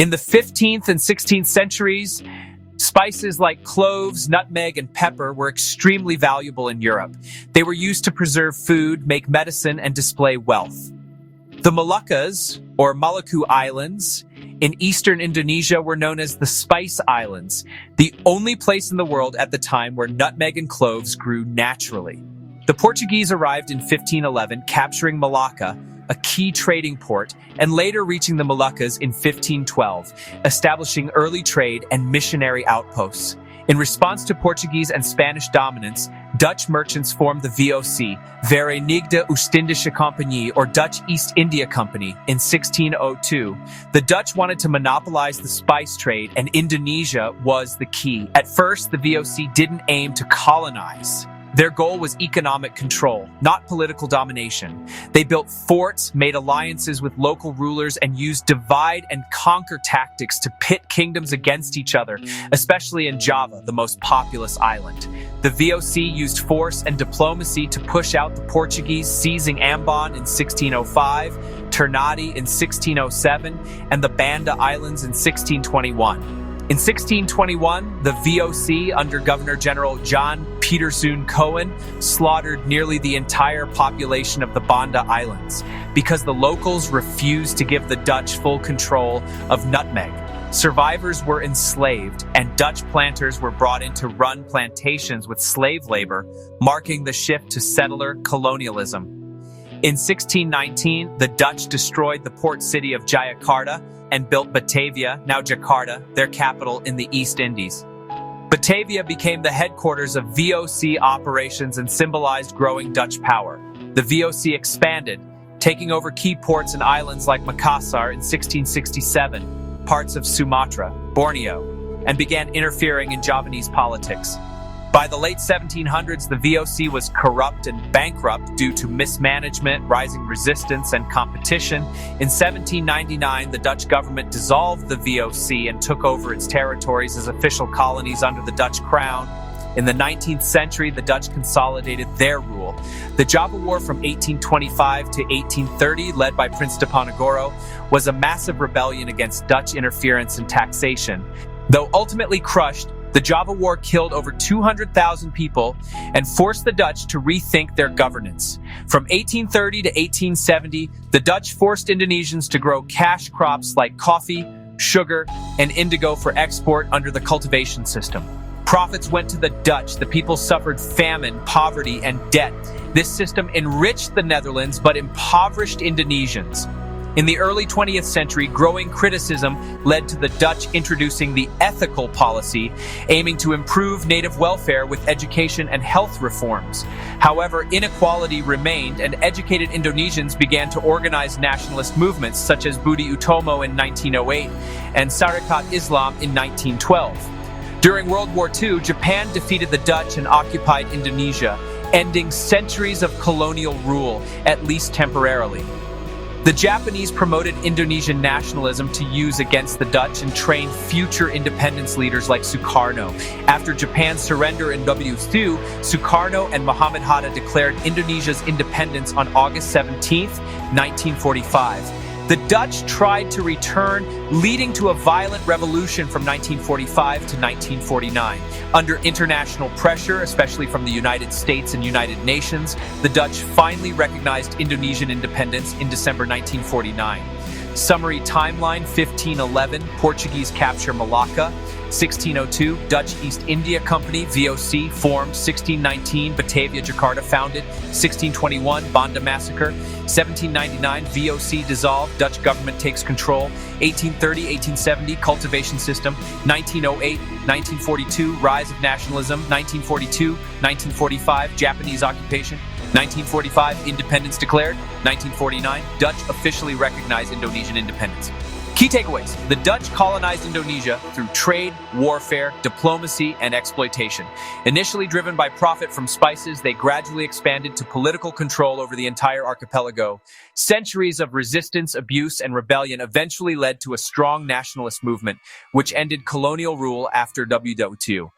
In the 15th and 16th centuries, spices like cloves, nutmeg, and pepper were extremely valuable in Europe. They were used to preserve food, make medicine, and display wealth. The Moluccas, or Maluku Islands, in eastern Indonesia were known as the Spice Islands, the only place in the world at the time where nutmeg and cloves grew naturally. The Portuguese arrived in 1511, capturing Malacca, a key trading port, and later reaching the Moluccas in 1512, establishing early trade and missionary outposts. In response to Portuguese and Spanish dominance, Dutch merchants formed the VOC, Verenigde Oostindische Compagnie, or Dutch East India Company, in 1602. The Dutch wanted to monopolize the spice trade, and Indonesia was the key. At first, the VOC didn't aim to colonize. Their goal was economic control, not political domination. They built forts, made alliances with local rulers, and used divide and conquer tactics to pit kingdoms against each other, especially in Java, the most populous island. The VOC used force and diplomacy to push out the Portuguese, seizing Ambon in 1605, Ternate in 1607, and the Banda Islands in 1621. In 1621, the VOC, under Governor-General John Peterzoon Cohen, slaughtered nearly the entire population of the Banda Islands because the locals refused to give the Dutch full control of nutmeg. Survivors were enslaved, and Dutch planters were brought in to run plantations with slave labor, marking the shift to settler colonialism. In 1619, the Dutch destroyed the port city of Jayakarta and built Batavia, now Jakarta, their capital in the East Indies. Batavia became the headquarters of VOC operations and symbolized growing Dutch power. The VOC expanded, taking over key ports and islands like Makassar in 1667, parts of Sumatra, Borneo, and began interfering in Javanese politics. By the late 1700s, the VOC was corrupt and bankrupt due to mismanagement, rising resistance, and competition. In 1799, the Dutch government dissolved the VOC and took over its territories as official colonies under the Dutch crown. In the 19th century, the Dutch consolidated their rule. The Java War from 1825 to 1830, led by Prince Diponegoro, was a massive rebellion against Dutch interference and taxation. Though ultimately crushed, the Java War killed over 200,000 people and forced the Dutch to rethink their governance. From 1830 to 1870, the Dutch forced Indonesians to grow cash crops like coffee, sugar, and indigo for export under the cultivation system. Profits went to the Dutch. The people suffered famine, poverty, and debt. This system enriched the Netherlands but impoverished Indonesians. In the early 20th century, growing criticism led to the Dutch introducing the ethical policy, aiming to improve native welfare with education and health reforms. However, inequality remained, and educated Indonesians began to organize nationalist movements such as Budi Utomo in 1908 and Sarekat Islam in 1912. During World War II, Japan defeated the Dutch and occupied Indonesia, ending centuries of colonial rule, at least temporarily. The Japanese promoted Indonesian nationalism to use against the Dutch and trained future independence leaders like Sukarno. After Japan's surrender in WSU, Sukarno and Muhammad Hatta declared Indonesia's independence on August 17, 1945. The Dutch tried to return, leading to a violent revolution from 1945 to 1949. Under international pressure, especially from the United States and United Nations, the Dutch finally recognized Indonesian independence in December 1949. Summary timeline: 1511, Portuguese capture Malacca. 1602, Dutch East India Company, VOC, formed. 1619, Batavia, Jakarta, founded. 1621, Banda Massacre. 1799, VOC dissolved, Dutch government takes control. 1830, 1870, cultivation system. 1908, 1942, rise of nationalism. 1942, 1945, Japanese occupation. 1945, independence declared. 1949, Dutch officially recognized Indonesian independence. Key takeaways: the Dutch colonized Indonesia through trade, warfare, diplomacy, and exploitation. Initially driven by profit from spices, they gradually expanded to political control over the entire archipelago. Centuries of resistance, abuse, and rebellion eventually led to a strong nationalist movement, which ended colonial rule after WSU.